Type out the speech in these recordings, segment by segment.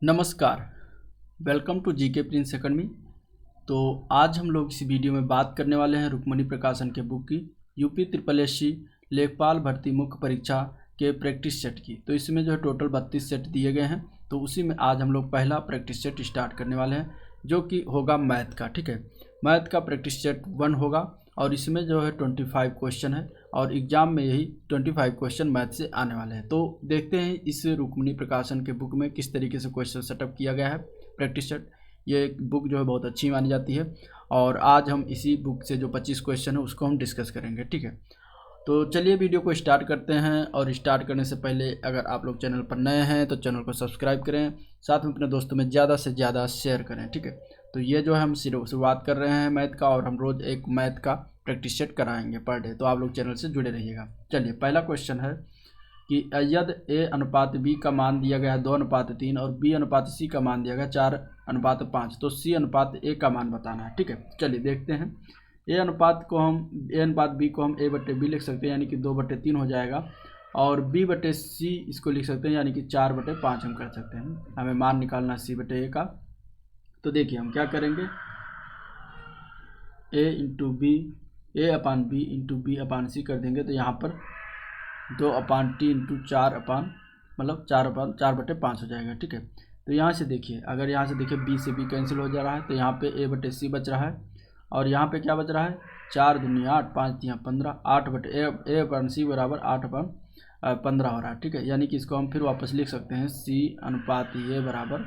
नमस्कार, welcome to GK Prince Academy. तो आज हम लोग इस वीडियो में बात करने वाले हैं रुक्मणी प्रकाशन के बुक की यूपी SSC लेखपाल भर्ती मुख्य परीक्षा के प्रैक्टिस सेट की। तो इसमें जो है टोटल 32 सेट दिए गए हैं। तो उसी में आज हम लोग पहला प्रैक्टिस सेट स्टार्ट करने वाले हैं, जो कि होगा मैथ का। ठीक है, मैथ का प्रैक्टिस सेट 1 होगा और इसमें जो है 25 क्वेश्चन है और एग्जाम में यही 25 क्वेश्चन मैथ से आने वाले हैं। तो देखते हैं इस रुक्मणी प्रकाशन के बुक में किस तरीके से क्वेश्चन सेटअप किया गया है प्रैक्टिस सेट। ये बुक जो है बहुत अच्छी मानी जाती है और आज हम इसी बुक से जो 25 क्वेश्चन है उसको हम डिस्कस करेंगे। ठीक है, तो चलिए वीडियो को स्टार्ट करते हैं। और स्टार्ट करने से पहले अगर आप लोग चैनल पर नए हैं तो चैनल को सब्सक्राइब करें, साथ में अपने दोस्तों में ज़्यादा से ज़्यादा शेयर करें। ठीक है, तो ये जो है हम शुरुआत कर रहे हैं मैथ का और हम रोज़ एक मैथ का प्रैक्टिस सेट कराएंगे पर डे। तो आप लोग चैनल से जुड़े रहिएगा। चलिए, पहला क्वेश्चन है कि यदि A/B का मान दिया गया है 2:3 और B/C का मान दिया गया 4:5, तो C/A का मान बताना है। ठीक है, चलिए देखते हैं। A/B को हम A/B लिख सकते हैं, यानी कि 2/3 हो जाएगा। और B/C इसको लिख सकते हैं, यानी कि 4/5 हम कर सकते हैं। हमें मान निकालना है C/A का। तो देखिए हम क्या करेंगे, A/B/C कर देंगे तो यहाँ पर 2/T 4/5 हो जाएगा। ठीक है, तो यहाँ से देखिए, अगर यहाँ से देखिए B से B कैंसिल हो जा रहा है तो यहाँ पे A/C बच रहा है और यहाँ पे क्या बच रहा है 4 दूनी 8, 5 तिया 15, A/C बराबर 8/15 हो रहा है। ठीक है, यानी कि इसको हम फिर वापस लिख सकते हैं C/A बराबर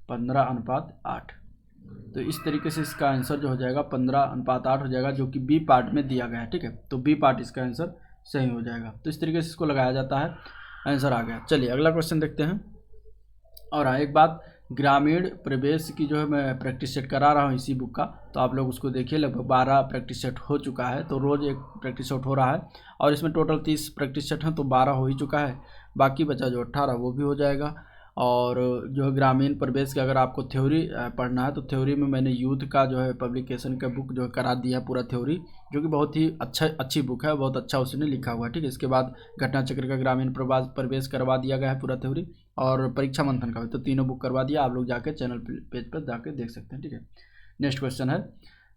15:8। तो इस तरीके से इसका आंसर जो हो जाएगा 15:8 हो जाएगा, जो कि बी पार्ट में दिया गया है। ठीक है, तो बी पार्ट इसका आंसर सही हो जाएगा। तो इस तरीके से इसको लगाया जाता है, आंसर आ गया। चलिए अगला क्वेश्चन देखते हैं। और हाँ, एक बात, ग्रामीण प्रवेश की जो है मैं प्रैक्टिस सेट करा रहा हूँ इसी बुक का, तो आप लोग उसको देखिए। लगभग 12 प्रैक्टिस सेट हो चुका है, तो रोज़ एक प्रैक्टिस सेट हो रहा है और इसमें टोटल 30 प्रैक्टिस सेट हैं, तो 12 हो ही चुका है। बाकी बचा जो 18 वो भी हो जाएगा। और जो है ग्रामीण प्रवेश का अगर आपको थ्योरी पढ़ना है तो थ्योरी में मैंने यूथ का जो है पब्लिकेशन का बुक जो है करा दिया पूरा थ्योरी, जो कि बहुत ही अच्छी बुक है, बहुत अच्छा उसने लिखा हुआ है। ठीक है, इसके बाद घटना चक्र का ग्रामीण प्रवेश करवा दिया गया है पूरा थ्योरी, और परीक्षा मंथन का भी, तो तीनों बुक करवा दिया। आप लोग जाके चैनल पेज पर जाके देख सकते हैं। ठीक है, नेक्स्ट क्वेश्चन है,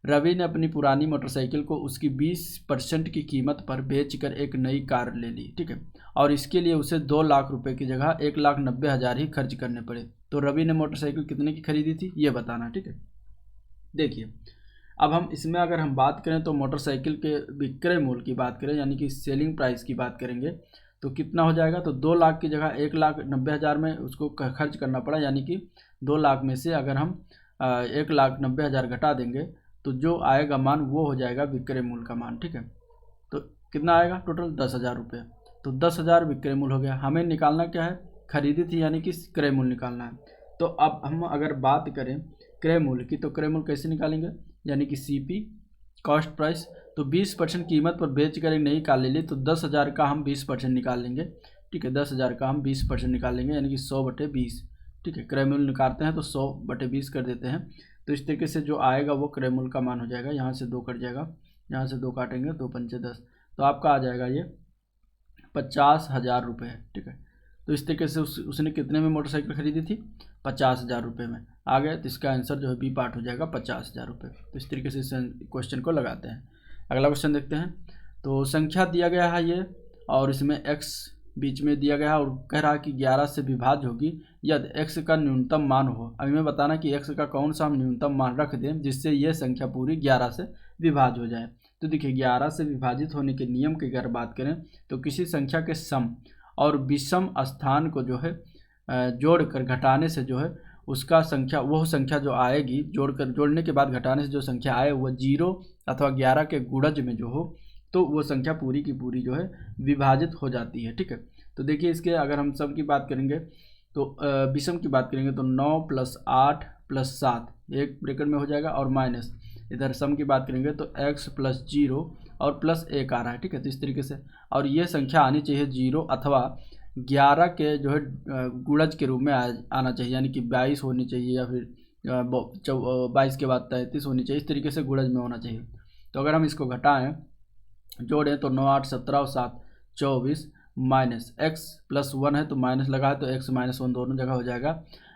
रवि ने अपनी पुरानी मोटरसाइकिल को उसकी 20% की कीमत पर बेचकर एक नई कार ले ली। ठीक है, और इसके लिए उसे 2 लाख रुपए की जगह 1,90,000 ही खर्च करने पड़े। तो रवि ने मोटरसाइकिल कितने की खरीदी थी ये बताना। ठीक है, देखिए अब हम इसमें अगर हम बात करें तो मोटरसाइकिल के विक्रय मूल्य की बात करें, यानी कि सेलिंग प्राइस की बात करेंगे, तो कितना हो जाएगा। तो 2 लाख की जगह 1,90,000 में उसको खर्च करना पड़ा, यानी कि 2 लाख में से अगर हम 1,90,000 घटा देंगे तो जो आएगा मान वो हो जाएगा विक्रय मूल्य का मान। ठीक है, तो कितना आएगा टोटल 10,000 रुपये। तो 10,000 विक्रय मूल्य हो गया। हमें निकालना क्या है, खरीदी थी, यानी कि क्रय मूल्य निकालना है। तो अब हम अगर बात करें क्रय मूल्य की, तो क्रय मूल्य कैसे निकालेंगे, यानी कि CP कॉस्ट प्राइस। तो 20% कीमत पर बेच कर एक नई कार ले ली, तो 10,000 का हम 20% निकाल लेंगे। ठीक है, 10,000 का हम 20% निकाल लेंगे, यानी कि 100/20। ठीक है, क्रय मूल्य निकालते हैं तो 100/20 कर देते हैं। तो इस तरीके से जो आएगा वो क्रय मूल्य का मान हो जाएगा। यहाँ से 2 कट जाएगा, यहाँ से 2 काटेंगे, 2 पंचे 10, तो आपका आ जाएगा ये 50,000 रुपये। ठीक है, तो इस तरीके से उसने कितने में मोटरसाइकिल खरीदी थी, 50,000 रुपये में आ गया। तो इसका आंसर जो है बी पार्ट हो जाएगा 50,000 रुपये। तो इस तरीके से इस क्वेश्चन को लगाते हैं। अगला क्वेश्चन देखते हैं। तो संख्या दिया गया है ये, और इसमें x बीच में दिया गया है और कह रहा है कि 11 से विभाज्य होगी यदि x का न्यूनतम मान हो। अभी मैं बताना कि x का कौन सा हम न्यूनतम मान रख दें जिससे ये संख्या पूरी 11 से विभाज्य हो जाए। तो देखिए 11 से विभाजित होने के नियम की अगर बात करें तो किसी संख्या के सम और विषम स्थान को जो है जोड़कर घटाने से जो है उसका संख्या, वह संख्या जो आएगी जोड़ने के बाद घटाने से जो संख्या आए वह 0 अथवा 11 के गुणज में जो हो, तो वो संख्या पूरी की पूरी जो है विभाजित हो जाती है। ठीक है, तो देखिए इसके अगर हम सम की बात करेंगे तो विषम की बात करेंगे तो 9 + 8 + 7 एक ब्रैकेट में हो जाएगा, और माइनस इधर सम की बात करेंगे तो x + 0 और +1 आ रहा है। ठीक है, तो इस तरीके से, और ये संख्या आनी चाहिए 0 अथवा 11 के जो है गुणज के रूप में आना चाहिए, यानी कि 22 होनी चाहिए, या फिर 22 के बाद 33 होनी चाहिए। इस तरीके से गुणज में होना चाहिए। तो अगर हम इसको घटाएं जोड़ें तो 9 8 17 और 7 24 माइनस x + 1 है तो माइनस लगा है तो x - 1 दोनों जगह हो जाएगा।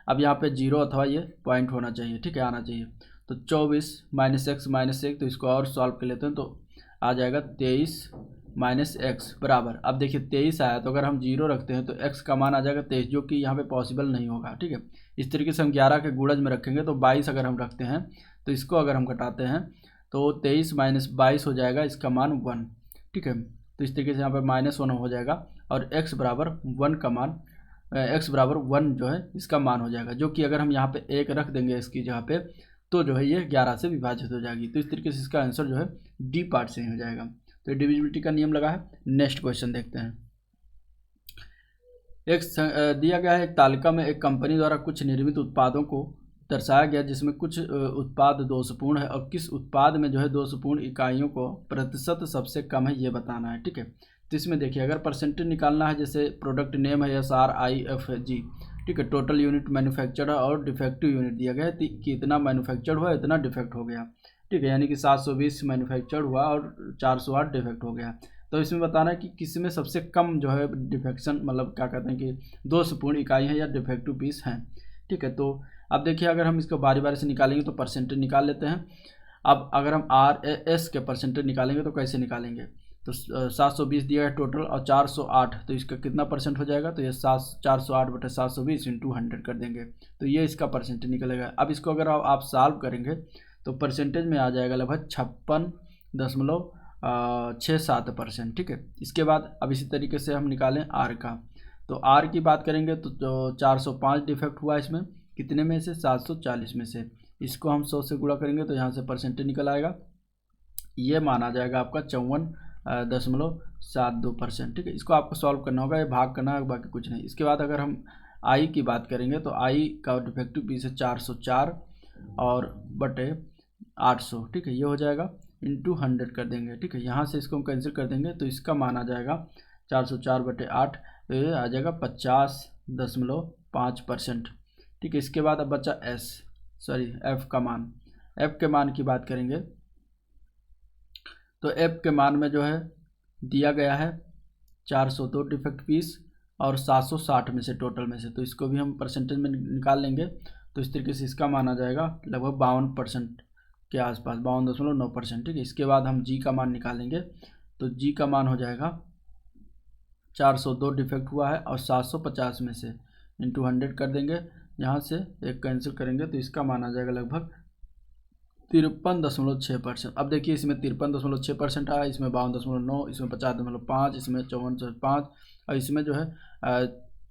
अब यहाँ पे 0 अथवा ये पॉइंट होना चाहिए, ठीक है, आना चाहिए। तो 24 माइनस एक्स माइनस 1, तो इसको और सॉल्व कर लेते हैं तो आ जाएगा 23 माइनस एक्स बराबर। अब देखिए 23 आया तो अगर हम 0 रखते हैं तो x का मान आ जाएगा 23, जो कि यहाँ पे पॉसिबल नहीं होगा, ठीक है। इस तरीके से हम 11 के गुणज में रखेंगे तो 22 अगर हम रखते हैं तो इसको अगर हम घटाते हैं तो 23 माइनस 22 हो जाएगा, इसका मान 1, ठीक है। तो इस तरीके से यहाँ पर -1 हो जाएगा और x बराबर 1 का मान x बराबर 1 जो है इसका मान हो जाएगा, जो कि अगर हम यहाँ पे 1 रख देंगे इसकी जगह पे तो जो है ये 11 से विभाजित हो जाएगी। तो इस तरीके से इसका आंसर जो है डी पार्ट से ही हो जाएगा। तो डिविजिबिलिटी का नियम लगा है। नेक्स्ट क्वेश्चन देखते हैं। दिया गया है एक तालिका में एक कंपनी द्वारा कुछ निर्मित उत्पादों को दर्शाया गया जिसमें कुछ उत्पाद दोषपूर्ण है और किस उत्पाद में जो है दोषपूर्ण इकाइयों को प्रतिशत सबसे कम है ये बताना है, ठीक है। तो इसमें देखिए अगर परसेंटेज निकालना है, जैसे प्रोडक्ट नेम है SRIFG, ठीक है, टोटल यूनिट मैन्युफैक्चर्ड और डिफेक्टिव यूनिट दिया गया है कि इतना मैन्युफैक्चर्ड हुआ इतना डिफेक्ट हो गया, ठीक है, यानी कि 720 मैन्युफैक्चर्ड हुआ और 408 डिफेक्ट हो गया। तो इसमें बताना है कि किस में सबसे कम जो है डिफेक्शन, मतलब क्या कहते हैं कि दोषपूर्ण इकाई है या डिफेक्टिव पीस हैं, ठीक है। तो अब देखिए अगर हम इसको बारी बारी से निकालेंगे तो परसेंटेज निकाल लेते हैं। अब अगर हम RAS के परसेंटेज निकालेंगे तो कैसे निकालेंगे, तो 720 दिया है टोटल और 408, तो इसका कितना परसेंट हो जाएगा, तो ये 408 बटे 720 इंटू 100 कर देंगे तो ये इसका परसेंटेज निकलेगा। अब इसको अगर आप सॉल्व करेंगे तो परसेंटेज में आ जाएगा लगभग 56.67%, ठीक है। इसके बाद अब इसी तरीके से हम निकालें R का, तो R की बात करेंगे तो 405 डिफेक्ट हुआ इसमें, कितने में से 740 में से, इसको हम 100 से गुणा करेंगे तो यहाँ से परसेंटेज निकल आएगा, ये माना जाएगा आपका 54.72%, ठीक है। इसको आपको सॉल्व करना होगा, ये भाग करना है, बाकी कुछ नहीं। इसके बाद अगर हम I की बात करेंगे तो I का डिफेक्टिव पीस है 404 और बटे 800, ठीक है, ये हो जाएगा इंटू 100 कर देंगे, ठीक है। यहाँ से इसको हम कैंसिल कर देंगे तो इसका मान आ जाएगा 404 बटे 8, तो ये आ जाएगा 50.5%, ठीक है। इसके बाद अब बचा F का मान। F के मान की बात करेंगे तो F के मान में जो है दिया गया है 402 डिफेक्ट पीस और 760 में से टोटल में से, तो इसको भी हम परसेंटेज में निकाल लेंगे तो इस तरीके से इसका मान आ जाएगा लगभग 52% के आसपास, 52.9%, ठीक है। इसके बाद हम G का मान निकालेंगे तो G का मान हो जाएगा 402 डिफेक्ट हुआ है और 750 में से इंटू 100 कर देंगे, यहाँ से एक कैंसिल करेंगे तो इसका मान आ जाएगा लगभग 53.6%। अब देखिए इसमें 53.6% आया, इसमें 52.9, इसमें 50.5, इसमें 54.5 और इसमें जो है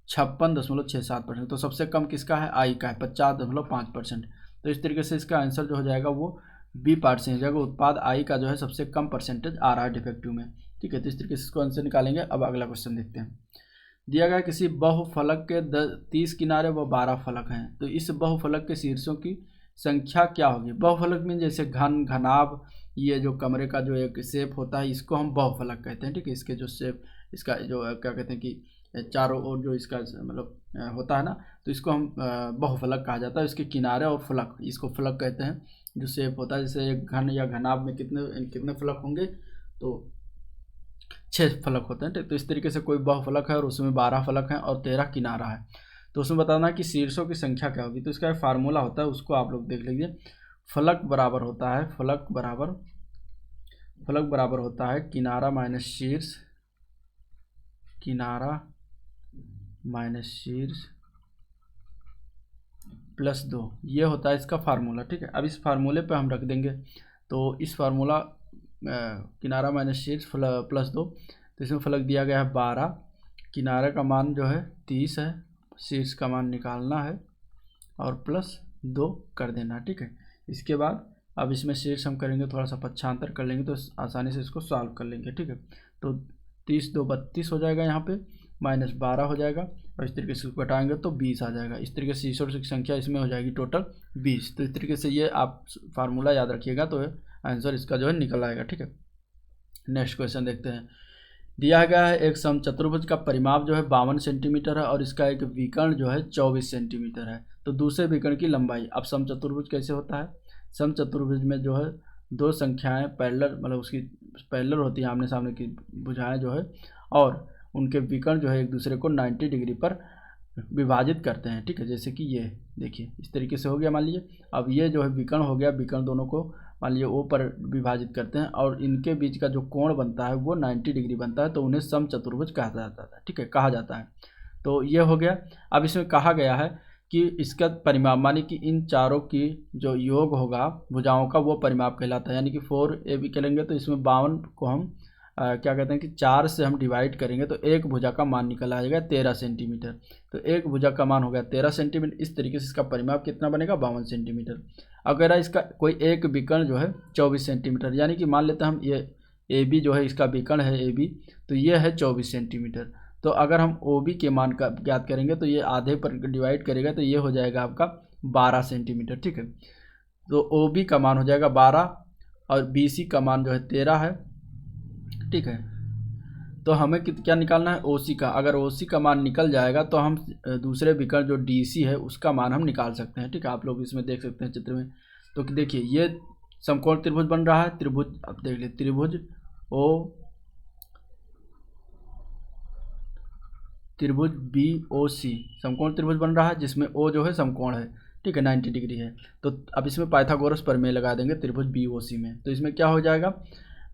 56.67%। तो सबसे कम किसका है, I का है 50.5%। तो इस तरीके से इसका आंसर जो हो जाएगा वो बी पार्ट से हो जाएगा, उत्पाद I का जो है सबसे कम परसेंटेज आ रहा है डिफेक्टिव में, ठीक है। तो इस तरीके से इसको आंसर निकालेंगे। अब अगला क्वेश्चन देखते हैं। दिया गया किसी बहुफलक के 30 किनारे व 12 फलक हैं, तो इस बहुफलक के शीर्षों की संख्या क्या होगी। बहुफलक में जैसे घनाभ, ये जो कमरे का जो एक शेप होता है इसको हम बहुफलक कहते हैं, ठीक है। इसके जो शेप, इसका जो क्या कहते हैं कि चारों ओर जो इसका मतलब होता है ना, तो इसको हम बहुफलक कहा जाता है। इसके किनारे और फलक, इसको फलक कहते हैं, जो शेप होता है। जैसे एक घन या घनाभ में कितने फलक होंगे, तो 6 फलक होते हैं, ठीक। तो इस तरीके से कोई बहुफलक है और उसमें 12 फलक हैं और 13 किनारा है, तो उसमें बताना है कि शीर्षों की संख्या क्या होगी। तो इसका एक फार्मूला होता है, उसको आप लोग देख लीजिए। फलक बराबर होता है, फलक बराबर होता है किनारा माइनस शीर्ष, किनारा माइनस शीर्ष प्लस 2, ये होता है इसका फार्मूला, ठीक है। अब इस फार्मूले पे हम रख देंगे, तो इस फार्मूला किनारा माइनस शीर्ष प्लस 2, तो इसमें फलक दिया गया है 12, किनारे का मान जो है 30 है, शीर्ष का मान निकालना है और प्लस 2 कर देना, ठीक है। इसके बाद अब इसमें शीर्ष हम करेंगे, थोड़ा सा पक्षांतर कर लेंगे तो आसानी से इसको सॉल्व कर लेंगे, ठीक है। तो 30 2 32 हो जाएगा, यहाँ पे माइनस 12 हो जाएगा और इस तरीके से इसको घटाएंगे तो 20 आ जाएगा। इस तरीके से शीर्षों की संख्या इसमें हो जाएगी टोटल 20। तो इस तरीके से ये आप फार्मूला याद रखिएगा तो आंसर इसका जो है निकल आएगा, ठीक है। नेक्स्ट क्वेश्चन देखते हैं। दिया गया है एक समचतुर्भुज का परिमाप जो है 52 सेंटीमीटर है और इसका एक विकर्ण जो है 24 सेंटीमीटर है, तो दूसरे विकर्ण की लंबाई। अब समचतुर्भुज कैसे होता है, समचतुर्भुज में जो है दो संख्याएं पैरेलल, मतलब उसकी पैरेलल होती है, आमने सामने की भुजाएं जो है, और उनके विकर्ण जो है एक दूसरे को 90 डिग्री पर विभाजित करते हैं, ठीक है। जैसे कि ये देखिए इस तरीके से हो गया मान लीजिए। अब ये जो है विकर्ण हो गया, विकर्ण दोनों को मान लीजिए ओ पर विभाजित करते हैं और इनके बीच का जो कोण बनता है वो 90 डिग्री बनता है, तो उन्हें समचतुर्भुज कहा जाता है, ठीक है, कहा जाता है। तो ये हो गया। अब इसमें कहा गया है कि इसका परिमाप मानी कि इन चारों की जो योग होगा भुजाओं का वो परिमाप कहलाता है, यानी कि 4AB के लेंगे तो इसमें 52 को हम क्या कहते हैं कि 4 से हम डिवाइड करेंगे तो एक भुजा का मान निकल आएगा 13 सेंटीमीटर। तो एक भुजा का मान हो गया 13 सेंटीमीटर। इस तरीके से इसका परिमाप कितना बनेगा 52 सेंटीमीटर। अगर इसका कोई एक विकर्ण जो है 24 सेंटीमीटर, यानी कि मान लेते हैं हम ये AB जो है इसका विकर्ण है AB, तो ये है 24 सेंटीमीटर। तो अगर हम OB के मान का ज्ञात करेंगे तो ये आधे पर डिवाइड करेगा तो ये हो जाएगा आपका 12 सेंटीमीटर, ठीक है। तो OB का मान हो जाएगा 12 और BC का मान जो है 13 है, ठीक है। तो हमें क्या निकालना है OC का। अगर OC का मान निकल जाएगा तो हम दूसरे विकर्ण जो DC है उसका मान हम निकाल सकते हैं, ठीक है। आप लोग इसमें देख सकते हैं चित्र में। तो देखिए ये समकोण त्रिभुज बन रहा है, त्रिभुज अब देख लीजिए त्रिभुज BOC समकोण त्रिभुज बन रहा है जिसमें O जो है समकोण है, ठीक है, 90 डिग्री है। तो अब इसमें पाइथागोरस प्रमेय लगा देंगे त्रिभुज BOC में। तो इसमें क्या हो जाएगा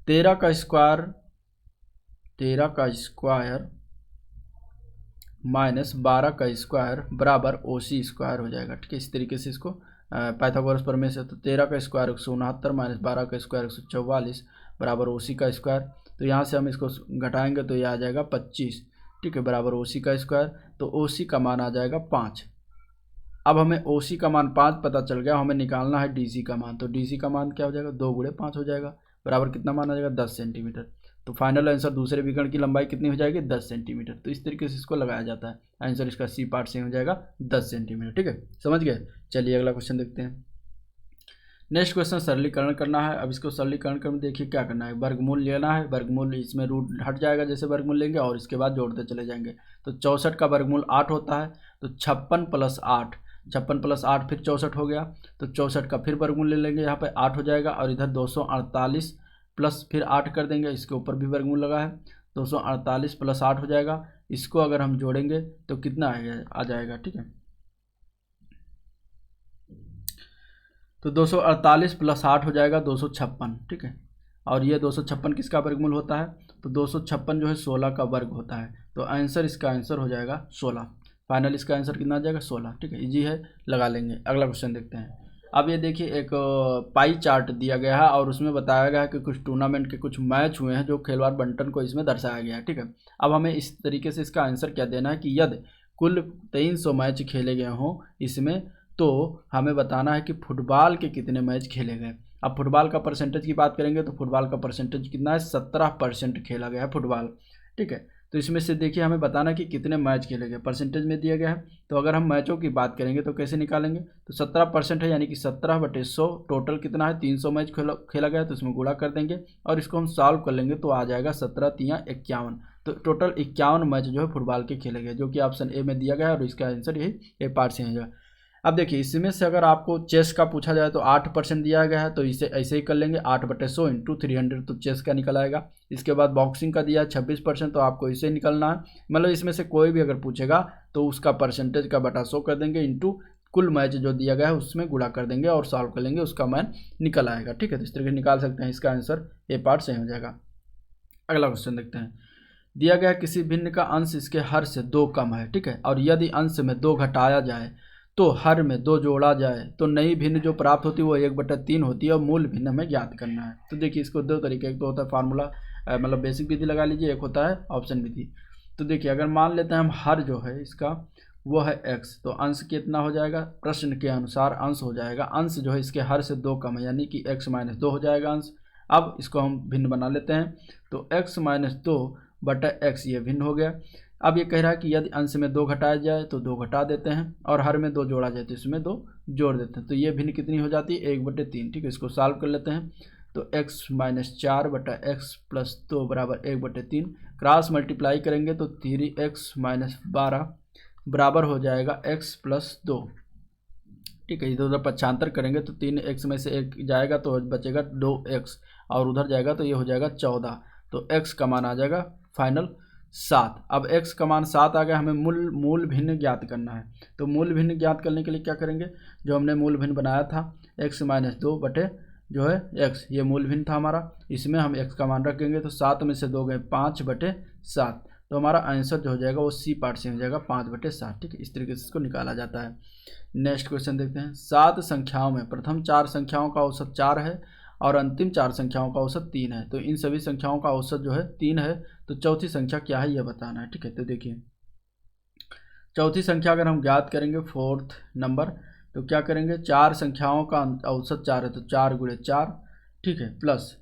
13 का स्क्वायर माइनस 12 का स्क्वायर बराबर OC स्क्वायर हो जाएगा, ठीक है। इस तरीके से इसको पाइथागोरस प्रमेय से। तो 13 का स्क्वायर 169 माइनस 12 का स्क्वायर 144 बराबर OC का स्क्वायर। तो यहाँ से हम इसको घटाएंगे तो ये आ जाएगा 25, ठीक है, बराबर OC का स्क्वायर। तो OC का मान आ जाएगा 5। अब हमें OC का मान 5 पता चल गया, हमें निकालना है DC का मान। तो DC का मान क्या हो जाएगा 2 गुणे 5 हो जाएगा, बराबर कितना मान आ जाएगा 10 सेंटीमीटर। तो फाइनल आंसर दूसरे विकर्ण की लंबाई कितनी हो जाएगी 10 सेंटीमीटर। तो इस तरीके से इसको लगाया जाता है। आंसर इसका C पार्ट से हो जाएगा 10 सेंटीमीटर, ठीक है, समझ गए। चलिए अगला क्वेश्चन देखते हैं। नेक्स्ट क्वेश्चन सरलीकरण करना है। अब इसको सरलीकरण करने देखिए क्या करना है, वर्गमूल लेना है। वर्गमूल इसमें रूट हट जाएगा जैसे वर्गमूल लेंगे और इसके बाद जोड़ते चले जाएंगे। तो 64 का वर्गमूल 8 होता है, तो 56 + 8, 56 + 8 फिर 64 हो गया। तो 64 का फिर वर्गमूल ले लेंगे, यहाँ पे 8 हो जाएगा और इधर 248 प्लस फिर 8 कर देंगे, इसके ऊपर भी वर्गमूल लगा है। 248 + 8 हो जाएगा। इसको अगर हम जोड़ेंगे तो कितना आ जाएगा, ठीक है। तो 248 + 8 हो जाएगा 256, ठीक है। और ये 256 किसका वर्गमूल होता है, तो 256 जो है 16 का वर्ग होता है। तो आंसर इसका आंसर हो जाएगा 16। फाइनल इसका आंसर कितना आ जाएगा 16, ठीक है, इजी है, लगा लेंगे। अगला क्वेश्चन देखते हैं। अब ये देखिए एक पाई चार्ट दिया गया है और उसमें बताया गया है कि कुछ टूर्नामेंट के कुछ मैच हुए हैं जो खिलवाड़ बंटन को इसमें दर्शाया गया है, ठीक है। अब हमें इस तरीके से इसका आंसर क्या देना है कि यदि कुल 300 मैच खेले गए हों इसमें, तो हमें बताना है कि फुटबॉल के कितने मैच खेले गए। अब फुटबॉल का परसेंटेज की बात करेंगे तो फुटबॉल का परसेंटेज कितना है 17% खेला गया है फुटबॉल, ठीक है। तो इसमें से देखिए हमें बताना कि कितने मैच खेले गए, परसेंटेज में दिया गया है। तो अगर हम मैचों की बात करेंगे तो कैसे निकालेंगे, तो 17% है यानी कि 17/100, टोटल कितना है 300 मैच खेला गया, तो इसमें गुणा कर देंगे और इसको हम सॉल्व कर लेंगे तो आ जाएगा 17×3 = 51। तो टोटल 51 मैच जो है फुटबॉल के खेले गए, जो कि ऑप्शन ए में दिया गया है और इसका आंसर यही ए पार्ट से है। अब देखिए इसमें से अगर आपको चेस का पूछा जाए तो 8% दिया गया है, तो इसे ऐसे ही कर लेंगे 8/100 × 300, तो चेस का निकल आएगा। इसके बाद बॉक्सिंग का दिया है 26%, तो आपको इसे निकलना है। मतलब इसमें से कोई भी अगर पूछेगा तो उसका परसेंटेज का बटा 100 कर देंगे, इंटू कुल मैच जो दिया गया है उसमें गुणा कर देंगे और सॉल्व कर लेंगे, उसका मान निकल आएगा, ठीक है। तो इस तरीके निकाल सकते हैं, इसका आंसर ए पार्ट सही हो जाएगा। अगला क्वेश्चन देखते हैं। दिया गया किसी भिन्न का अंश इसके हर से 2 कम है, ठीक है, और यदि अंश में 2 घटाया जाए तो हर में 2 जोड़ा जाए तो नई भिन्न जो प्राप्त होती है वो 1/3 होती है और मूल भिन्न हमें ज्ञात करना है। तो देखिए इसको 2 तरीके, एक तो होता है फार्मूला मतलब बेसिक विधि लगा लीजिए, एक होता है ऑप्शन विधि। तो देखिए अगर मान लेते हैं हम हर जो है इसका वो है x, तो अंश कितना हो जाएगा, प्रश्न के अनुसार अंश हो जाएगा, अंश जो है इसके हर से 2 कम है यानी कि x - 2 हो जाएगा अंश। अब इसको हम भिन्न बना लेते हैं, तो x - 2/x ये भिन्न हो गया। अब ये कह रहा है कि यदि अंश में 2 घटाया जाए तो 2 घटा देते हैं और हर में 2 जोड़ा जाए तो इसमें 2 जोड़ देते हैं, तो ये भिन्न कितनी हो जाती है 1/3, ठीक है। इसको सॉल्व कर लेते हैं, तो x - 4/x + 2 = 1/3, क्रॉस मल्टीप्लाई करेंगे तो 3x - 12 बराबर हो जाएगा x + 2, ठीक है। इधर उधर पक्षांतर करेंगे तो 3x में से 1 जाएगा तो बचेगा 2x और उधर जाएगा तो ये हो जाएगा 14, तो x का मान आ जाएगा फाइनल 7। अब x का मान 7 आ गया, हमें मूल भिन्न ज्ञात करना है। तो मूल भिन्न ज्ञात करने के लिए क्या करेंगे, जो हमने मूल भिन्न बनाया था x - 2 बटे जो है x, ये मूल भिन्न था हमारा, इसमें हम x का मान रखेंगे। तो 7 में से 2 गए 5 बटे 7, तो हमारा आंसर जो हो जाएगा वो सी पार्ट से हो जाएगा 5 बटे 7। ठीक है, इस तरीके से इसको निकाला जाता है। नेक्स्ट क्वेश्चन देखते हैं। 7 संख्याओं में प्रथम 4 संख्याओं का औसत 4 है और अंतिम 4 संख्याओं का औसत 3 है। तो इन सभी संख्याओं का औसत जो है 3 है, तो चौथी संख्या क्या है यह बताना है। ठीक है, तो देखिए चौथी संख्या अगर हम ज्ञात करेंगे, फोर्थ नंबर, तो क्या करेंगे, 4 संख्याओं का औसत 4 है, तो 4 गुणे 4, ठीक है, प्लस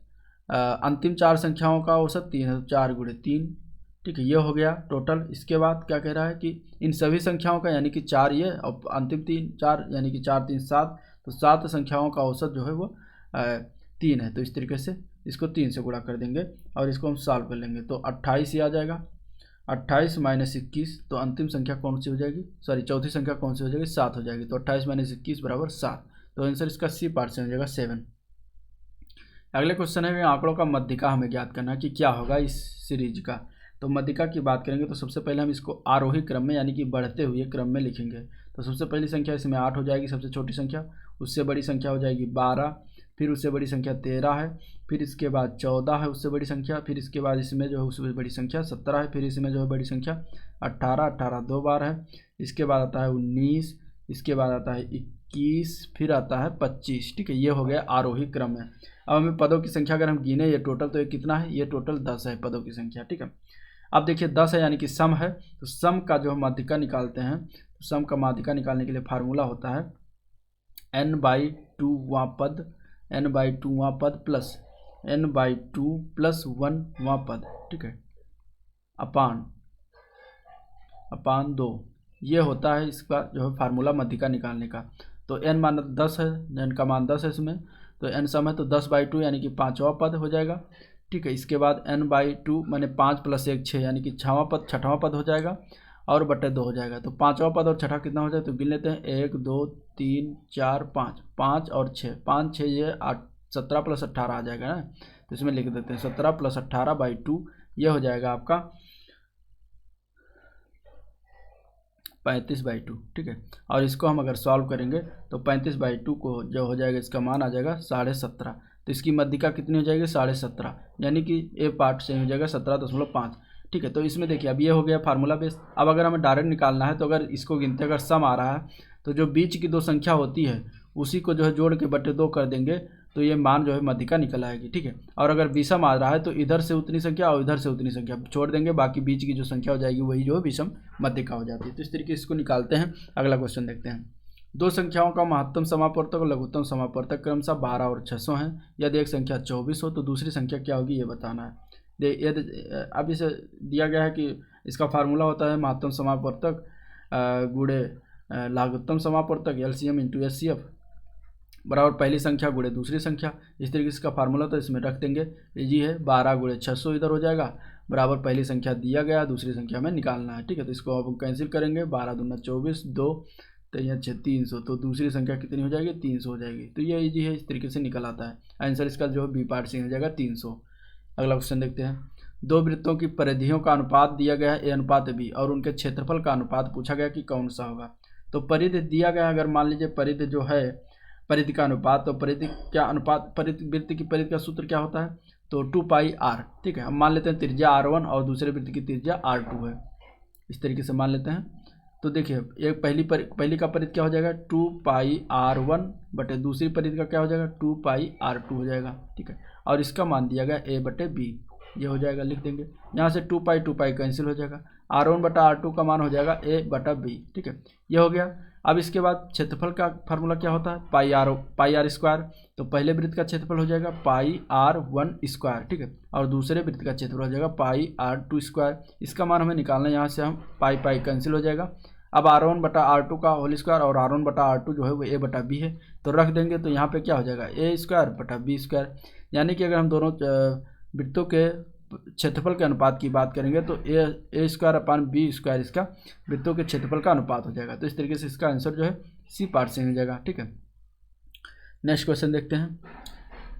अंतिम 4 संख्याओं का औसत 3 है, तो 4 गुणे 3। ठीक है, ये हो गया टोटल। इसके बाद क्या कह रहा है कि इन सभी संख्याओं का, यानी कि 4 ये और अंतिम 3 4, यानी कि 4 3 7, तो 7 संख्याओं का औसत जो है वो 3 है। तो इस तरीके से इसको 3 से गुणा कर देंगे और इसको हम सॉल्व कर लेंगे, तो 28 ही आ जाएगा। 28 - 21, तो अंतिम संख्या कौन सी हो जाएगी, सॉरी चौथी संख्या कौन सी हो जाएगी, 7 हो जाएगी। तो 28 - 21 बराबर 7, तो आंसर इसका सी पार्ट से हो जाएगा 7। अगले क्वेश्चन है आंकड़ों का मध्यिका हमें ज्ञात करना है कि क्या होगा इस सीरीज का। तो मध्यिका की बात करेंगे तो सबसे पहले हम इसको आरोही क्रम में, यानी कि बढ़ते हुए क्रम में लिखेंगे। तो सबसे पहली संख्या इसमें 8 हो जाएगी, सबसे छोटी संख्या। उससे बड़ी संख्या हो जाएगी 12, फिर उससे बड़ी संख्या 13 है, फिर इसके बाद 14 है उससे बड़ी संख्या, फिर इसके बाद इसमें जो है उससे बड़ी संख्या 17 है, फिर इसमें जो है बड़ी संख्या 18, 18 2 बार है, इसके बाद आता है 19, इसके बाद आता है 21, फिर आता है 25। ठीक है, ये हो गया आरोही क्रम है। अब हमें पदों की संख्या अगर हम गिने ये टोटल, तो ये कितना है, ये टोटल 10 है पदों की संख्या। ठीक है, अब देखिए 10 है यानी कि सम है, तो सम का जो हम माध्यिका निकालते हैं, तो सम का माध्यिका निकालने के लिए फार्मूला होता है n/2वां पद, n/2वां पद प्लस n/2 + 1वां पद। ठीक है, अपान 2, ये होता है इसका जो है फार्मूला मध्यिका निकालने का। तो n मान 10 है, n का मान 10 है इसमें, तो n सम है, तो 10/2 यानी कि 5वां पद हो जाएगा। ठीक है, इसके बाद n/2 माने 5 + 1 6, यानी कि 6वां पद, 6वां पद हो जाएगा और बटे 2 हो जाएगा। तो 5वां पद और 6ठा कितना हो जाए, तो गिन लेते हैं 1 2 3 4 5, 5 और 6, 5 6 ये 8, 17 + 18 आ जाएगा ना। तो इसमें लिख देते हैं 17 + 18/2, ये हो जाएगा आपका 35/2। ठीक है, और इसको हम अगर सॉल्व करेंगे तो 35/2 को जो हो जाएगा, इसका मान आ जाएगा 17.5। तो इसकी मध्यिका कितनी हो जाएगी, 17.5, यानी कि ए पार्ट से हो जाएगा 17.5। ठीक है, तो इसमें देखिए अब ये हो गया फार्मूला बेस। अब अगर हमें डायरेक्ट निकालना है, तो अगर इसको गिनते अगर सम आ रहा है, तो जो बीच की 2 संख्या होती है उसी को जो है जोड़ के बटे 2 कर देंगे, तो ये मान जो है मध्यिका निकल आएगी। ठीक है, और अगर विषम आ रहा है तो इधर से उतनी संख्या और इधर से उतनी संख्या छोड़ देंगे, बाकी बीच की जो संख्या हो जाएगी वही जो है विषम मध्यिका हो जाती है। तो इस तरीके से इसको निकालते हैं। अगला क्वेश्चन देखते हैं। 2 संख्याओं का महत्तम समापवर्तक और लघुत्तम समापवर्तक क्रमशः 12 और 600 हैं। यदि एक संख्या 24 हो तो दूसरी संख्या क्या होगी ये बताना है। यदि अब इसे दिया गया है कि इसका फार्मूला होता है महत्तम समापवर्तक गुणे लघुत्तम समापवर्तक, LCM × SCF बराबर पहली संख्या गुणे दूसरी संख्या। इस तरीके से इसका फार्मूला तो इसमें रख देंगे, इजी है। 12 गुणे 600 इधर हो जाएगा, बराबर पहली संख्या दिया गया, दूसरी संख्या में निकालना है। ठीक है, तो इसको अब कैंसिल करेंगे, 12 दूना 24, 2 तो यहाँ 300, तो दूसरी संख्या कितनी हो जाएगी, 300 हो जाएगी। तो ये इजी है, इस तरीके से निकल आता है आंसर इसका जो है बी पार्ट से हो जाएगा 300। अगला क्वेश्चन देखते हैं। 2 वृत्तों की परिधियों का अनुपात दिया गया है A/B और उनके क्षेत्रफल का अनुपात पूछा गया कि कौन सा होगा। तो परिधि दिया गया, अगर मान लीजिए परिधि जो है, परिधि का अनुपात, तो परिधि क्या अनुपात, वृत्त की परिधि का सूत्र क्या होता है, तो 2πr। ठीक है, हम मान लेते हैं त्रिज्या r1 और दूसरे वृत्त की त्रिज्या r2 है, इस तरीके से मान लेते हैं। तो देखिए एक पहली का परिधि क्या हो जाएगा, 2πr1 बटे दूसरी परिधि का क्या हो जाएगा, 2πr2 हो जाएगा। ठीक है, और इसका मान दिया गया A/B, ये हो जाएगा, लिख देंगे यहाँ से 2π कैंसिल हो जाएगा, r1 बटा r2 का मान हो जाएगा A/B। ठीक है, ये हो गया। अब इसके बाद क्षेत्रफल का फार्मूला क्या होता है, πr²। तो पहले वृत्त का क्षेत्रफल हो जाएगा πr1²। ठीक है, और दूसरे वृत्त का क्षेत्रफल हो जाएगा πr2²। इसका मान हमें निकालना है, यहाँ से हम पाई कैंसिल हो जाएगा। अब r1 बटा r2 का होल स्क्वायर और r1 बटा r2 जो है वो A/B है, तो रख देंगे। तो यहाँ पे क्या हो जाएगा, A²/B², यानी कि अगर हम दोनों वृत्तों के क्षेत्रफल के अनुपात की बात करेंगे तो A²/B² इसका वृत्तों के क्षेत्रफल का अनुपात हो जाएगा। तो इस तरीके से इसका आंसर जो है सी पार्ट से हो जाएगा। ठीक है, नेक्स्ट क्वेश्चन देखते हैं।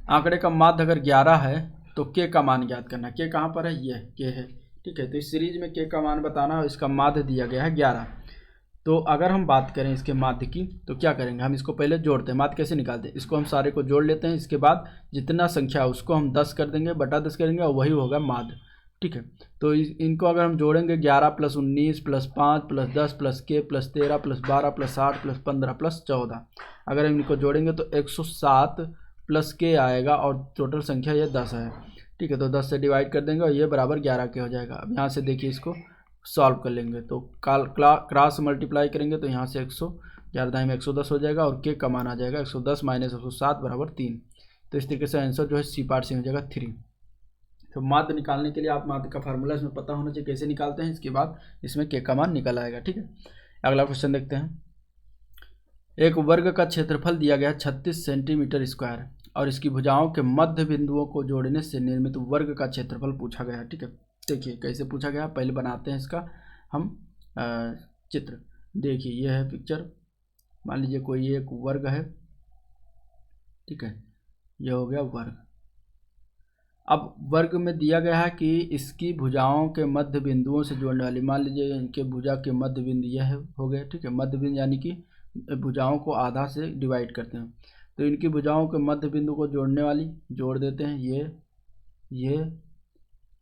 आंकड़े का माध्य अगर 11 है तो K का मान ज्ञात करना। K कहाँ पर है, ये K है, ठीक है। तो इस सीरीज में के का मान बताना है और इसका माध्य दिया गया है 11। तो अगर हम बात करें इसके माध्य की तो क्या करेंगे, हम इसको पहले जोड़ते हैं। माध्य कैसे निकालते हैं, इसको हम सारे को जोड़ लेते हैं, इसके बाद जितना संख्या है उसको हम 10 कर देंगे, बटा 10 करेंगे और वही होगा माध्य। ठीक है। तो इनको अगर हम जोड़ेंगे 11 + 19 + 5 + 10 + k + 13 + 12 + 8 + 15 + 14, अगर हम इनको जोड़ेंगे तो 107 + k आएगा और टोटल संख्या ये 10 है। ठीक है। तो 10 से डिवाइड कर देंगे और ये बराबर 11 के हो जाएगा। अब यहाँ से देखिए इसको सॉल्व कर लेंगे तो क्रॉस मल्टीप्लाई करेंगे तो यहाँ से 11 में 110 हो जाएगा और के का मान आ जाएगा 110 - 107 = 3। तो इस तरीके से आंसर जो है सी पार्ट से हो जाएगा 3। तो माध्य निकालने के लिए आप माध्य का फार्मूला इसमें पता होना चाहिए कैसे निकालते हैं, इसके बाद इसमें के का मान निकल आएगा। ठीक है। अगला क्वेश्चन देखते हैं। एक वर्ग का क्षेत्रफल दिया गया 36 सेंटीमीटर² और इसकी भुजाओं के मध्य बिंदुओं को जोड़ने से निर्मित वर्ग का क्षेत्रफल पूछा गया। ठीक है। देखिए कैसे पूछा गया, पहले बनाते हैं इसका हम चित्र। देखिए यह है पिक्चर, मान लीजिए कोई एक वर्ग है। ठीक है, यह हो गया वर्ग। अब वर्ग में दिया गया है कि इसकी भुजाओं के मध्य बिंदुओं से जोड़ने वाली, मान लीजिए इनके भुजा के मध्य बिंदु यह हो गए। ठीक है, मध्य बिंदु यानी कि भुजाओं को आधा से डिवाइड करते हैं, तो इनकी भुजाओं के मध्य बिंदु को जोड़ने वाली जोड़ देते हैं,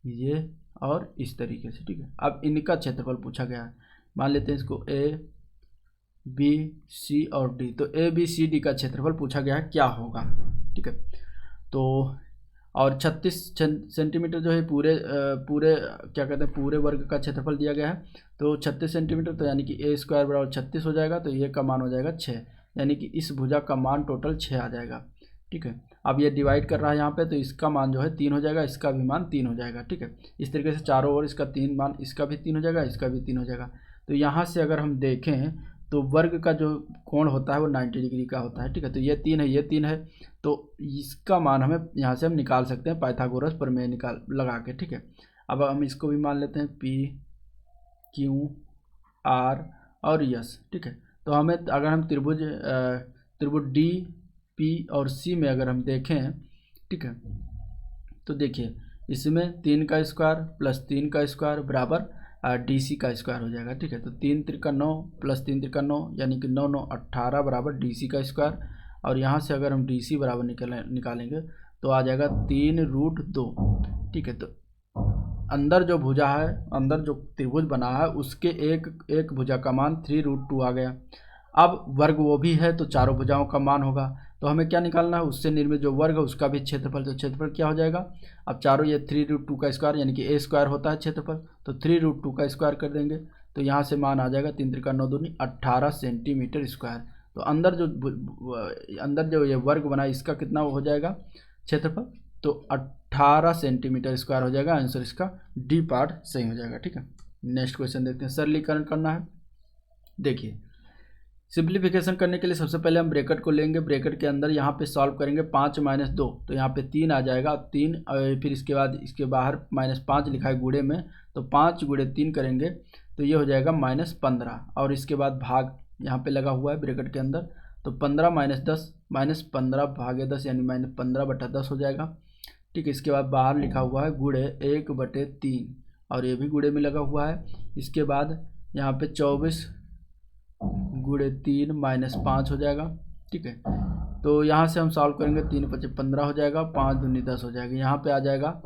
ये और इस तरीके से। ठीक है। अब इनका क्षेत्रफल पूछा गया है, मान लेते हैं इसको A, B, C और D। तो A, B, C, D का क्षेत्रफल पूछा गया है, क्या होगा। ठीक है। तो और 36 सेंटीमीटर जो है पूरे क्या कहते हैं पूरे वर्ग का क्षेत्रफल दिया गया है। तो 36 सेंटीमीटर, तो यानी कि A² = 36 हो जाएगा। तो ये का मान हो जाएगा 6, यानी कि इस भुजा का मान टोटल 6 आ जाएगा। ठीक है। अब ये डिवाइड कर रहा है यहाँ पे, तो इसका मान जो है 3 हो जाएगा, इसका भी मान 3 हो जाएगा। ठीक है। इस तरीके से चारों ओर इसका 3 मान, इसका भी 3 हो जाएगा, इसका भी 3 हो जाएगा। तो यहाँ से अगर हम देखें तो वर्ग का जो कोण होता है वो 90 डिग्री का होता है। ठीक है। तो ये 3 है, ये 3 है, तो इसका मान हमें यहाँ से हम निकाल सकते हैं पाइथागोरस प्रमेय लगा के। ठीक है। अब हम इसको भी मान लेते हैं P, Q, R और S। ठीक है। तो हमें अगर हम त्रिभुज D, P और C में अगर हम देखें, ठीक है, तो देखिए इसमें 3 का स्क्वायर + 3 का स्क्वायर बराबर DC का स्क्वायर हो जाएगा। ठीक है। तो 3 × 9 + 3 × 9 यानी कि 9 × 9 = 18 बराबर DC का स्क्वायर। और यहाँ से अगर हम DC बराबर निकालेंगे तो आ जाएगा 3√2। ठीक है। तो अंदर जो भुजा है, अंदर जो त्रिभुज बना है उसके एक भुजा का मान 3√2 आ गया। अब वर्ग वो भी है तो चारों भुजाओं का मान होगा, तो हमें क्या निकालना है, उससे निर्मित जो वर्ग है उसका भी क्षेत्रफल। तो क्षेत्रफल क्या हो जाएगा, अब चारों ये 3√2 का स्क्वायर यानी कि A² होता है क्षेत्रफल, तो 3√2 का स्क्वायर कर देंगे तो यहाँ से मान आ जाएगा 3 × 9 = 18 सेंटीमीटर²। तो अंदर जो ये वर्ग बना इसका कितना हो जाएगा क्षेत्रफल, तो 18 सेंटीमीटर² हो जाएगा। आंसर इसका D पार्ट सही हो जाएगा। ठीक है। नेक्स्ट क्वेश्चन देखते हैं। सरलीकरण करना है। देखिए सिंप्लीफिकेशन करने के लिए सबसे पहले हम ब्रैकेट को लेंगे, ब्रैकेट के अंदर यहाँ पे सॉल्व करेंगे 5 - 2, तो यहाँ पे 3 आ जाएगा, 3 और फिर इसके बाद इसके बाहर -5 लिखा है गुणे में, तो 5 × 3 करेंगे तो ये हो जाएगा -15 और इसके बाद भाग यहाँ पे लगा हुआ है ब्रैकेट के अंदर, तो 15 - 10 -15 भागे 10 यानी -15/10 हो जाएगा। ठीक है। इसके बाद बाहर लिखा हुआ है गुणे 1/3 और ये भी गुणे में लगा हुआ है। इसके बाद यहाँ पे 24 × 3 -5 हो जाएगा। ठीक है। तो यहाँ से हम सॉल्व करेंगे, 3 × 5 = 15 हो जाएगा, 5 × 2 = 10 हो जाएगा। यहाँ पे आ जाएगा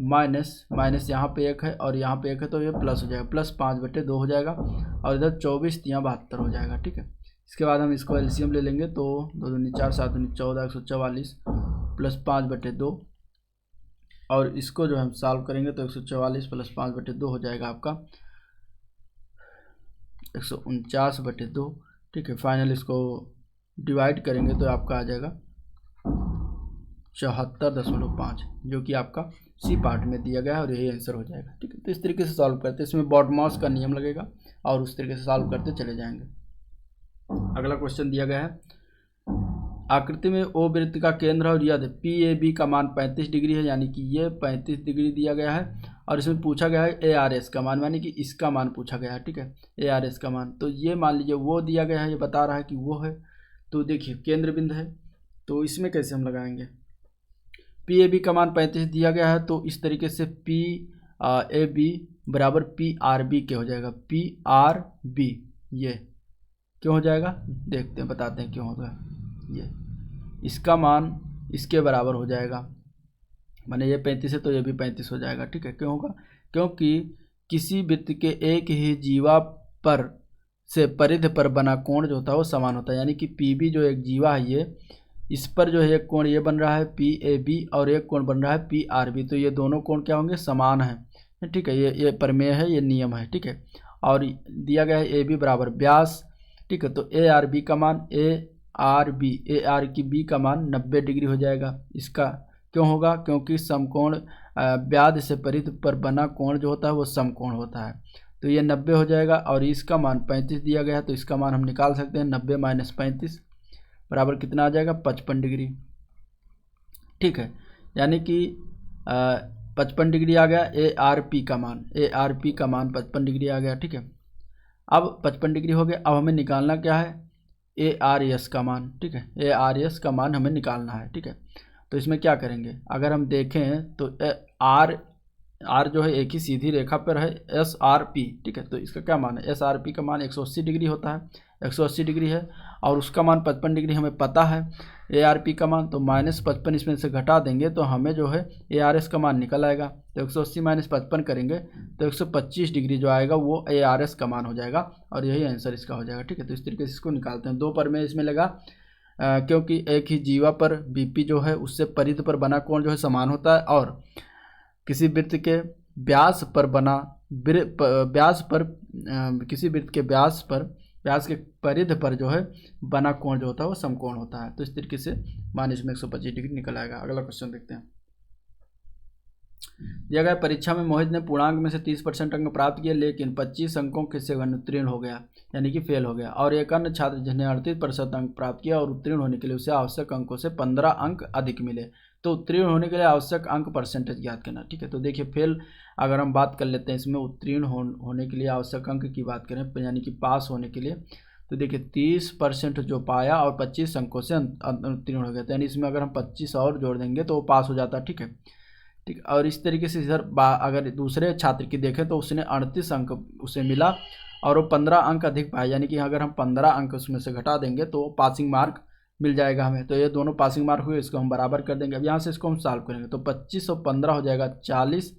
माइनस यहाँ पे 1 है और यहाँ पे 1 है, तो ये प्लस हो जाएगा, +5/2 हो जाएगा और इधर 24 × 72 हो जाएगा। ठीक है। इसके बाद हम इसको एलसीएम ले लेंगे, तो 2 दूनी 4 7 दूनी 14 144 +5/2 और इसको जो हम सॉल्व करेंगे तो 144 + 5/2 हो जाएगा आपका 149/2। ठीक है। फाइनल इसको डिवाइड करेंगे तो आपका आ जाएगा 74.5, जो कि आपका सी पार्ट में दिया गया है और यही आंसर हो जाएगा। ठीक है। तो इस तरीके से सॉल्व करते हैं, इसमें बॉडमास का नियम लगेगा और उस तरीके से सॉल्व करते चले जाएंगे। अगला क्वेश्चन दिया गया है, आकृति में ओ वृत्त का केंद्र और यदि PAB का मान 35 डिग्री है, यानी कि ये 35 डिग्री दिया गया है और इसमें पूछा गया है ARS का मान, यानी कि इसका मान पूछा गया है। ठीक है। ARS का मान, तो ये मान लीजिए वो दिया गया है, ये बता रहा है कि वो है। तो देखिए केंद्र बिंदु है, तो इसमें कैसे हम लगाएंगे, PAB का मान 35 दिया गया है, तो इस तरीके से P ए बी बराबर पी आर बी के हो जाएगा, पी आर बी। ये क्यों हो जाएगा देखते हैं, बताते हैं क्यों होगा। ये इसका मान इसके बराबर हो जाएगा, माने ये 35 है तो ये भी 35 हो जाएगा। ठीक है, क्यों होगा? क्योंकि किसी वृत्त के एक ही जीवा पर से परिधि पर बना कोण जो होता है वो समान होता है। यानी कि पी बी जो एक जीवा है, ये इस पर जो है एक कोण ये बन रहा है पी ए बी और एक कोण बन रहा है पी आर बी। तो ये दोनों कोण क्या होंगे? समान है। ठीक है, ये प्रमेय है, ये नियम है। ठीक है, और दिया गया है ए बी बराबर व्यास। ठीक है, तो ए आर बी का मान ए आर की बी का मान 90 डिग्री हो जाएगा। इसका क्यों होगा? क्योंकि समकोण व्याध से परिधि पर बना कोण जो होता है वो समकोण होता है। तो ये 90 हो जाएगा और इसका मान 35 दिया गया है, तो इसका मान हम निकाल सकते हैं। 90 माइनस 35 बराबर कितना आ जाएगा? 55 डिग्री। ठीक है, यानी कि 55 डिग्री आ गया ए आर पी का मान, 55 डिग्री आ गया। ठीक है, अब 55 डिग्री हो गया। अब हमें निकालना क्या है? ए आर एस का मान। ठीक है, ए आर एस का मान हमें निकालना है। ठीक है, तो इसमें क्या करेंगे? अगर हम देखें तो आर जो है एक ही सीधी रेखा पर है, एस आर पी। ठीक है, तो इसका क्या मान है? एस आर पी का मान 180 डिग्री होता है, 180 डिग्री है और उसका मान 55 डिग्री हमें पता है ए आर पी का मान। तो -55 इसमें से घटा देंगे तो हमें जो है ए आर एस का मान निकल आएगा। तो 180 माइनस 55 करेंगे तो 125 डिग्री जो आएगा वो ए आर एस का मान हो जाएगा और यही आंसर इसका हो जाएगा। ठीक है, तो इस तरीके से इसको निकालते हैं। 2 पर में इसमें लगा क्योंकि एक ही जीवा पर बीपी जो है उससे परिधि पर बना कोण जो है समान होता है और किसी वृत्त के व्यास पर बना किसी वृत्त के व्यास के परिधि पर जो है बना कोण जो होता है वो समकोण होता है। तो इस तरीके से मान इसमें 125 डिग्री निकल आएगा। अगला क्वेश्चन देखते हैं। दिया गया परीक्षा में मोहित ने पूर्णांक में से 30% अंक प्राप्त किए लेकिन 25 अंकों के से अनुत्तीर्ण हो गया, यानी कि फेल हो गया। और एक अन्य छात्र जिसने 38% अंक प्राप्त किया और उत्तीर्ण होने के लिए उसे आवश्यक अंकों से 15 अंक अधिक मिले। तो उत्तीर्ण होने के लिए आवश्यक अंक परसेंटेज ज्ञात करना। ठीक है, तो देखिए फेल अगर हम बात कर लेते हैं इसमें उत्तीर्ण होने के लिए आवश्यक अंक की बात करें, यानी कि पास होने के लिए, तो देखिए 30% जो पाया और 25 अंकों से उत्तीर्ण हो गया, तो यानी इसमें अगर हम 25 और जोड़ देंगे तो वो पास हो जाता। ठीक है, ठीक। और इस तरीके से सर अगर दूसरे छात्र की देखें तो उसने 38 अंक उसे मिला और वो 15 अंक अधिक पाया, यानी कि अगर हम 15 अंक उसमें से घटा देंगे तो पासिंग मार्क मिल जाएगा हमें। तो ये दोनों पासिंग मार्क हुए, इसको हम बराबर कर देंगे। अब यहाँ से इसको हम सॉल्व करेंगे तो 25 और 15 हो जाएगा 40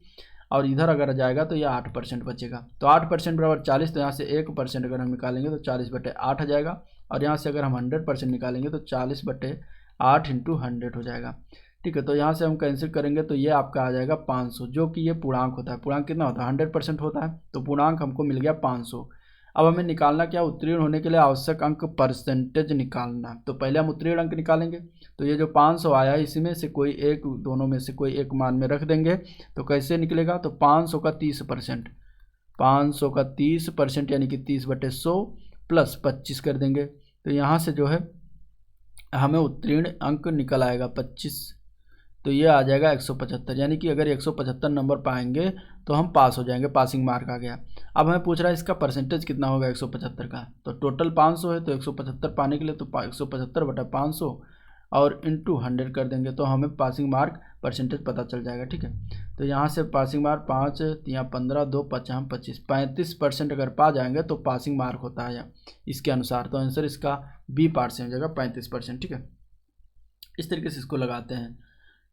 और इधर अगर जाएगा तो ये 8% बचेगा। तो 8% बराबर 40, तो यहाँ से 1% अगर हम निकालेंगे तो 40/8 आ जाएगा और यहाँ से अगर हम 100% निकालेंगे तो 40/8 × 100 हो जाएगा। ठीक है, तो यहाँ से हम कैंसिल करेंगे तो ये आपका आ जाएगा 500, जो कि ये पूर्णांक होता है। पूर्णांक कितना होता है? 100% होता है, तो पूर्णांक हमको मिल गया 500। अब हमें निकालना क्या? उत्तीर्ण होने के लिए आवश्यक अंक परसेंटेज निकालना। तो पहले हम उत्तीर्ण अंक निकालेंगे, तो ये जो 500 आया है इसी में से कोई एक, दोनों में से कोई एक मान में रख देंगे। तो कैसे निकलेगा? तो 500 का 30%, 500 का 30% यानी कि 30/100 प्लस 25 कर देंगे। तो यहाँ से जो है हमें उत्तीर्ण अंक निकल आएगा 25, तो ये आ जाएगा 175, यानी कि अगर 175 नंबर पाएंगे तो हम पास हो जाएंगे, पासिंग मार्क आ गया। अब हमें पूछ रहा है इसका परसेंटेज कितना होगा 175 का, तो टोटल 500 है तो 175 पाने के लिए तो 175/500 और × 100 कर देंगे तो हमें पासिंग मार्क परसेंटेज पता चल जाएगा। ठीक है, तो यहाँ से पासिंग मार्क 5 या 15 2 5 25 35% अगर पा जाएंगे तो पासिंग मार्क होता है इसके अनुसार। तो आंसर इसका बी पार्ट से हो जाएगा 35%। ठीक है, इस तरीके से इसको लगाते हैं।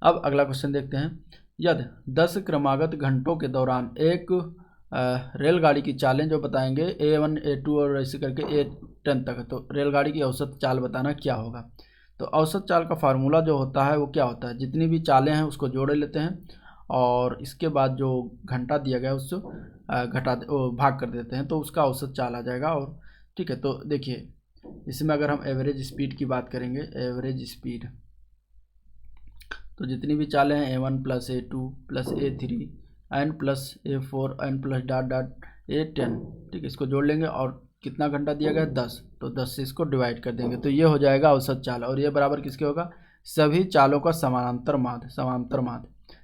अब अगला क्वेश्चन देखते हैं। यदि 10 क्रमागत घंटों के दौरान एक रेलगाड़ी की चालें जो बताएंगे A1 A2 और ऐसे करके A10 तक, तो रेलगाड़ी की औसत चाल बताना क्या होगा। तो औसत चाल का फार्मूला जो होता है वो क्या होता है? जितनी भी चालें हैं उसको जोड़ लेते हैं और इसके बाद जो घंटा दिया गया है उसको भाग कर देते हैं तो उसका औसत चाल आ जाएगा। और ठीक है, तो देखिए इसमें अगर हम एवरेज स्पीड की बात करेंगे, एवरेज स्पीड, तो जितनी भी चालें हैं A1 + A2 + A3 n + A4 n + A10, ठीक है, इसको जोड़ लेंगे और कितना घंटा दिया गया? 10, तो 10 से इसको डिवाइड कर देंगे तो ये हो जाएगा औसत चाल। और ये बराबर किसके होगा? सभी चालों का समानांतर माध्य,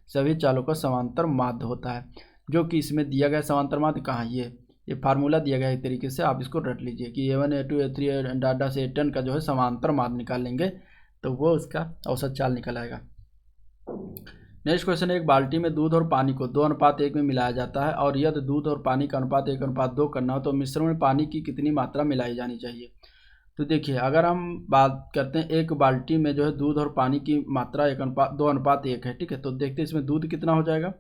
सभी चालों का समांतर माध्य होता है, जो कि इसमें दिया गया समांतर माध्य कहाँ? ये फार्मूला दिया गया है। एक तरीके से आप इसको रट लीजिए कि A1 A2 A3 डाटा से A10 का जो है समांतर माध्य निकाल लेंगे तो वो उसका औसत चाल निकल आएगा। नेक्स्ट क्वेश्चन है, एक बाल्टी में दूध और पानी को 2:1 में मिलाया जाता है और यदि दूध और पानी का अनुपात 1:2 करना हो तो मिश्रण में पानी की कितनी मात्रा मिलाई जानी चाहिए। तो देखिए, अगर हम बात करते हैं एक बाल्टी में जो है दूध और पानी की मात्रा 2:1 है, ठीक है। तो देखते हैं इसमें दूध कितना हो जाएगा,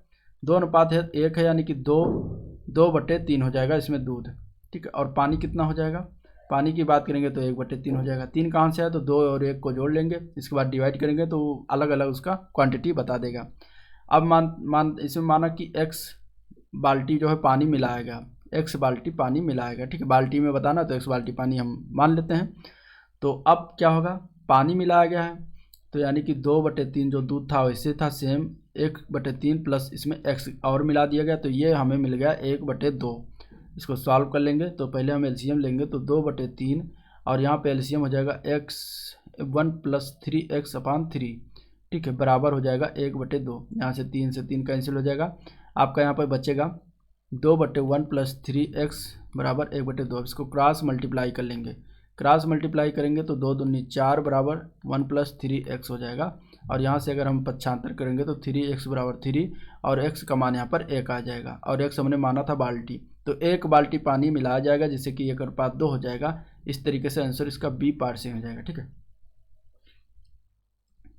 2:1 है यानी कि 2/3 हो जाएगा इसमें दूध, ठीक है। और पानी कितना हो जाएगा, पानी की बात करेंगे तो 1/3 हो जाएगा। 3 कहाँ से है, तो 2 और 1 को जोड़ लेंगे, इसके बाद डिवाइड करेंगे तो अलग अलग उसका क्वांटिटी बता देगा। अब इसमें माना कि x बाल्टी जो है पानी मिलाएगा, x बाल्टी पानी मिलाएगा, ठीक है। बाल्टी में बताना तो x बाल्टी पानी हम मान लेते हैं। तो अब क्या होगा, पानी मिलाया गया है तो यानी कि 2/3 जो दूध था वैसे था सेम, 1/3 प्लस इसमें x और मिला दिया गया तो ये हमें मिल गया 1/2। इसको सॉल्व कर लेंगे तो पहले हम एलसीएम लेंगे तो 2/3 और यहाँ पे एलसीएम हो जाएगा x1 + 3x/3, ठीक है, बराबर हो जाएगा 1/2। यहाँ से 3 से 3 कैंसिल हो जाएगा, आपका यहाँ पर बचेगा 2/1 + 3x बराबर 1/2। अब इसको क्रॉस मल्टीप्लाई कर लेंगे, क्रॉस मल्टीप्लाई करेंगे तो 2 दूनी 4 बराबर 1 + 3x हो जाएगा। और यहाँ से अगर हम पक्षांतर करेंगे तो 3x बराबर 3 और x का मान यहाँ पर 1 आ जाएगा और x हमने माना था बाल्टी, तो 1 बाल्टी पानी मिलाया जाएगा जिससे कि 1/2 हो जाएगा। इस तरीके से आंसर इसका बी पार्ट से हो जाएगा, ठीक है।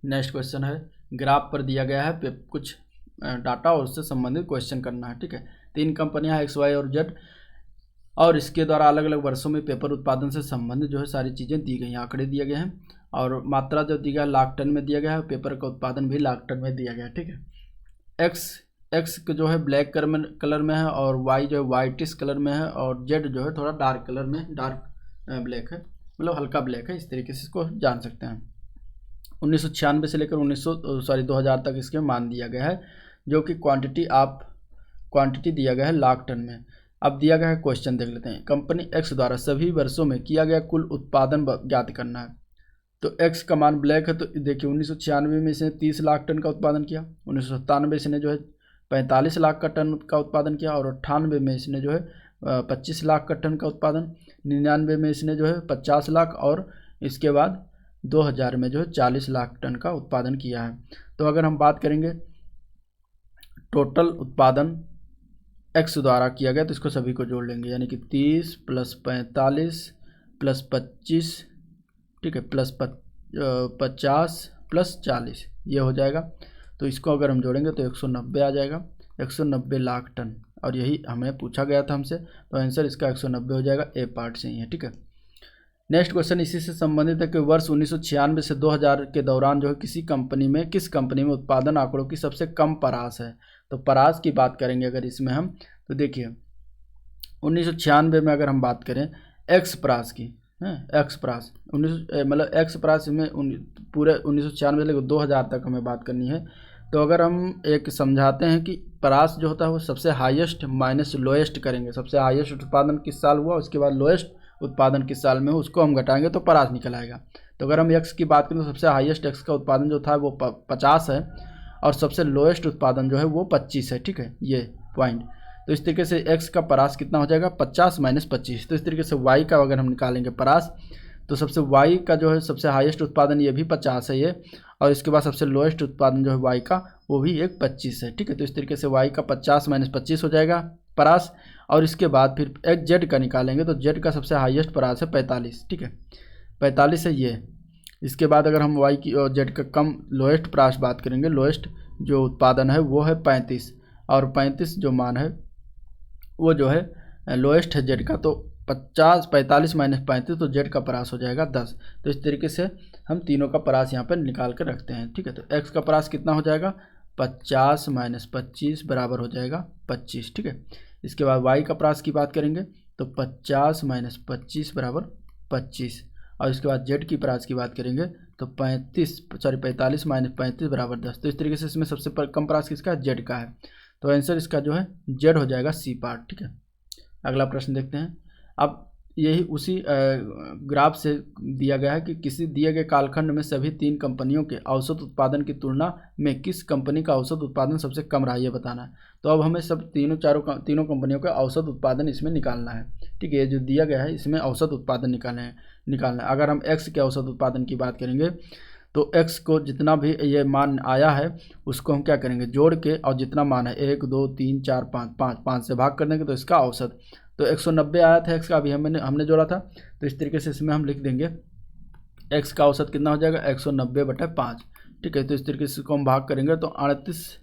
नेक्स्ट क्वेश्चन है, ग्राफ पर दिया गया है कुछ डाटा और उससे संबंधित क्वेश्चन करना है, ठीक है। 3 कंपनियां हैं x, y और z और इसके द्वारा अलग अलग वर्षों में पेपर उत्पादन से संबंधित जो है सारी चीज़ें दी गई हैं, आंकड़े दिए गए हैं और मात्रा जो दी गया लाख टन में दिया गया है, पेपर का उत्पादन भी लाख टन में दिया गया है, ठीक है। एक्स जो है ब्लैक कलर में है और वाई जो है वाइटिश कलर में है और जेड जो है थोड़ा डार्क कलर में, डार्क ब्लैक है, मतलब हल्का ब्लैक है। इस तरीके से इसको जान सकते हैं। 1996 से लेकर 2000 तक इसके मान दिया गया है, जो कि क्वांटिटी दिया गया है लाख टन में। अब दिया गया है क्वेश्चन देख लेते हैं, कंपनी एक्स द्वारा सभी वर्षों में किया गया कुल उत्पादन ज्ञात करना है। तो एक्स का मान ब्लैक है, तो देखिए 1996 में इसने 30 लाख टन का उत्पादन किया, 1997 इसने जो है 45 लाख टन का उत्पादन किया और 98 में इसने जो है 25 लाख टन का उत्पादन, 99 में इसने जो है 50 लाख और इसके बाद 2000 में जो है 40 लाख टन का उत्पादन किया है। तो अगर हम बात करेंगे टोटल उत्पादन एक्स द्वारा किया गया तो इसको सभी को जोड़ लेंगे, यानी कि 30 + 45 + 25, ठीक है, +50 + 40 ये हो जाएगा। तो इसको अगर हम जोड़ेंगे तो 190 आ जाएगा, 190 लाख टन, और यही हमें पूछा गया था हमसे, तो आंसर इसका 190 हो जाएगा, ए पार्ट से ही है, ठीक है। नेक्स्ट क्वेश्चन इसी से संबंधित है कि वर्ष 1996 से 2000 के दौरान जो है किस कंपनी में उत्पादन आंकड़ों की सबसे कम परास है। तो परास की बात करेंगे अगर इसमें हम, तो देखिए 1996 में अगर हम बात करें एक्स परास की, एक्स परास मतलब एक्स परास में पूरे 1996 से लेकर 2000 तक हमें बात करनी है। तो अगर हम एक समझाते हैं कि परास जो होता है वो सबसे हाईएस्ट माइनस लोएस्ट करेंगे, सबसे हाईएस्ट उत्पादन किस साल हुआ उसके बाद लोएस्ट उत्पादन किस साल में हो उसको हम घटाएंगे तो परास निकल आएगा। तो अगर हम एक्स की बात करें तो सबसे हाईएस्ट एक्स का उत्पादन जो था वो 50 है और सबसे लोएस्ट उत्पादन जो है वो 25 है, ठीक है, ये पॉइंट। तो इस तरीके से एक्स का परास कितना हो जाएगा 50 - 25। तो इस तरीके से वाई का अगर हम निकालेंगे परास तो सबसे वाई का जो है सबसे हाईएस्ट उत्पादन ये भी 50 है ये, और इसके बाद सबसे लोएस्ट उत्पादन जो है वाई का वो भी एक 25 है, ठीक है। तो इस तरीके से वाई का 50 - 25 हो जाएगा परास, और इसके बाद फिर एक जेड का निकालेंगे तो जेड का सबसे हाईएस्ट परास है 45, ठीक है, 45 है ये। इसके बाद अगर हम वाई की और जेड का कम लोएस्ट परास बात करेंगे, लोएस्ट जो उत्पादन है वो है 35, और 35 जो मान है वो जो है लोएस्ट है जेड का, तो 45 - 35 तो जेड का परास हो जाएगा 10। तो इस तरीके से हम तीनों का परास यहाँ पर निकाल कर रखते हैं, ठीक है। तो एक्स का परास कितना हो जाएगा 50 - 25 बराबर हो जाएगा 25, ठीक है। इसके बाद वाई का परास की बात करेंगे तो 50 - 25 बराबर 25, और इसके बाद जेड की परास की बात करेंगे तो 45 - 35 बराबर 10। तो इस तरीके से इसमें सबसे कम परास किसका है, जेड का है। तो आंसर इसका जो है जेड हो जाएगा, सी पार्ट, ठीक है। अगला प्रश्न देखते हैं। अब यही उसी ग्राफ से दिया गया है कि किसी दिए गए कालखंड में सभी 3 कंपनियों के औसत उत्पादन की तुलना में किस कंपनी का औसत उत्पादन सबसे कम रहा, ये बताना है। तो अब हमें सब तीनों कंपनियों का औसत उत्पादन इसमें निकालना है, ठीक है। ये जो दिया गया है इसमें औसत उत्पादन निकालना है। अगर हम एक्स के औसत उत्पादन की बात करेंगे तो x को जितना भी ये मान आया है उसको हम क्या करेंगे, जोड़ के, और जितना मान है 1 2 3 4 5 5 से भाग कर देंगे तो इसका औसत। तो 190 आया था x का, अभी हमने जोड़ा था। तो इस तरीके से इसमें हम लिख देंगे x का औसत कितना हो जाएगा, 190/5। ठीक है, तो इस तरीके से इसको हम भाग करेंगे तो 38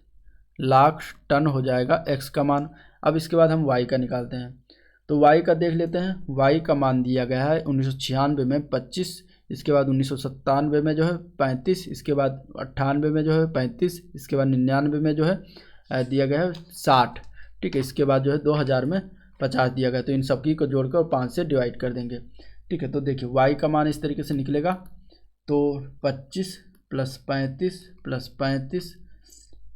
लाख टन हो जाएगा x का मान। अब इसके बाद हम y का निकालते हैं। तो y का देख लेते हैं। y का मान दिया गया है 1996 में 25, इसके बाद 1997 में जो है 35, इसके बाद 98 में जो है 35, इसके बाद 99 में जो है दिया गया है 60। ठीक है, इसके बाद जो है 2000 में 50 दिया गया। तो इन सबकी को जोड़कर 5 से डिवाइड कर देंगे। ठीक है, तो देखिए y का मान इस तरीके से निकलेगा। तो 25 + 35 + 35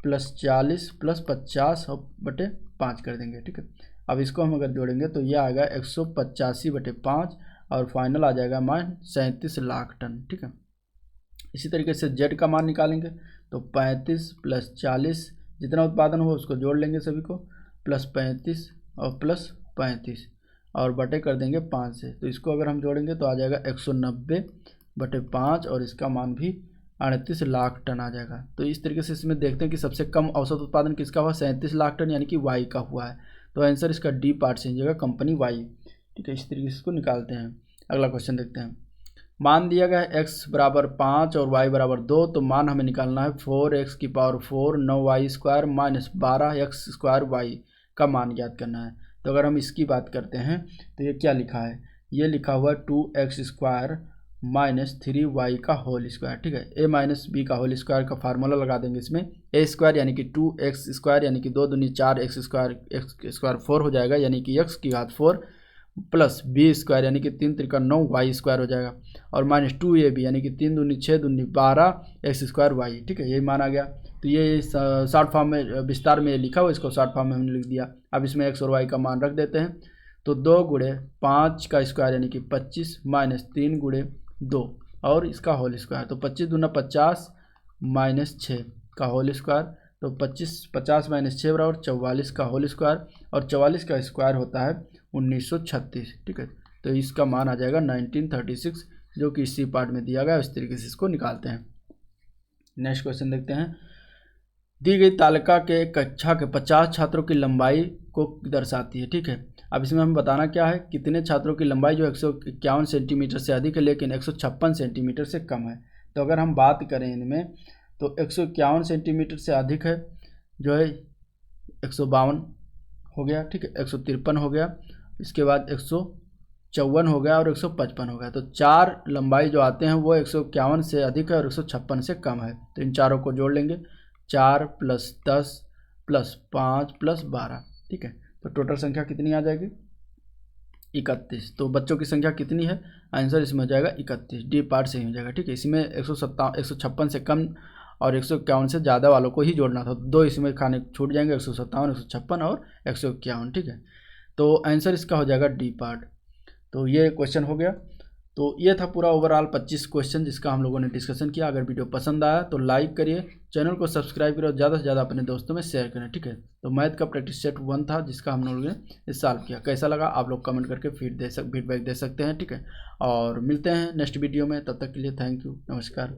+ 40 + 50 और बटे 5 कर देंगे। ठीक है, अब इसको हम अगर जोड़ेंगे तो ये आएगा 185/5 और फाइनल आ जाएगा मान 37 लाख टन। ठीक है, इसी तरीके से जेड का मान निकालेंगे। तो 35 + 40 जितना उत्पादन हो उसको जोड़ लेंगे सभी को, +35 और +35 और बटे कर देंगे 5 से। तो इसको अगर हम जोड़ेंगे तो आ जाएगा 190/5 और इसका मान भी 38 लाख टन आ जाएगा। तो इस तरीके से इसमें देखते हैं कि सबसे कम औसत उत्पादन किसका हुआ, 37 लाख टन, यानी कि वाई का हुआ है। तो आंसर इसका डी पार्ट से जाएगा, कंपनी वाई। ठीक है, इस तरीके से इसको निकालते हैं। अगला क्वेश्चन देखते हैं। मान दिया गया है x = 5 और y = 2। तो मान हमें निकालना है 4x⁴ 9y² - 12x² का मान ज्ञात करना है। तो अगर हम इसकी बात करते हैं तो ये क्या लिखा है, ये लिखा हुआ है 2x² - 3y²। ठीक है, a - b² का फार्मूला लगा देंगे इसमें। a² यानी कि 2x² यानी कि 2 दूनी 4 x² 4 हो जाएगा, यानी कि x⁴ प्लस b² यानी कि 3 त्रिका 9y² हो जाएगा, और -2ab यानी कि 3 दूनी 6 दूनी 12 x²y। ठीक है, यही मान आ गया। तो ये शॉर्ट फॉर्म में विस्तार में लिखा हुआ, इसको शॉर्ट फॉर्म में हमने लिख दिया। अब इसमें x और y का मान रख देते हैं। तो 2 × 5² यानी कि 25 - 3 × 2 और इसका होल स्क्वायर। तो 25 दूना 50 - 6 का होल स्क्वायर। तो 50 - 6 = 44 का होल स्क्वायर, और 44 का स्क्वायर होता है 1936। ठीक है, तो इसका मान आ जाएगा 1936, जो कि इसी पार्ट में दिया गया है। इस तरीके से इसको निकालते हैं। नेक्स्ट क्वेश्चन देखते हैं। दी गई तालिका के कक्षा के 50 छात्रों की लंबाई को दर्शाती है। ठीक है, अब इसमें हमें बताना क्या है, कितने छात्रों की लंबाई जो 151 सेंटीमीटर से अधिक है लेकिन 156 सेंटीमीटर से कम है। तो अगर हम बात करें इनमें तो 151 सेंटीमीटर से अधिक है जो है 152 हो गया। ठीक है, 153 हो गया, इसके बाद 154 हो गया और 155 हो गया। तो 4 लंबाई जो आते हैं वो 151 से अधिक है और 156 से कम है। तो इन चारों को जोड़ लेंगे, 4 + 10 + 5 + 12। ठीक है, तो टोटल संख्या कितनी आ जाएगी, 31। तो बच्चों की संख्या कितनी है, आंसर इसमें हो जाएगा 31, डी पार्ट सही हो जाएगा। ठीक है, इसमें 156 से कम और 151 से ज़्यादा वालों को ही जोड़ना था। 2 इसमें खाने छूट जाएंगे, 157, 156 और 151। ठीक है, तो आंसर इसका हो जाएगा डी पार्ट। तो ये क्वेश्चन हो गया। तो ये था पूरा ओवरऑल 25 क्वेश्चन जिसका हम लोगों ने डिस्कशन किया। अगर वीडियो पसंद आया तो लाइक करिए, चैनल को सब्सक्राइब करिए और ज़्यादा से ज़्यादा अपने दोस्तों में शेयर करें। ठीक है, तो मैथ का प्रैक्टिस सेट 1 था जिसका हम लोगों ने सॉल्व किया। कैसा लगा आप लोग कमेंट करके फीडबैक दे सकते हैं। ठीक है, और मिलते हैं नेक्स्ट वीडियो में, तब तक के लिए थैंक यू, नमस्कार।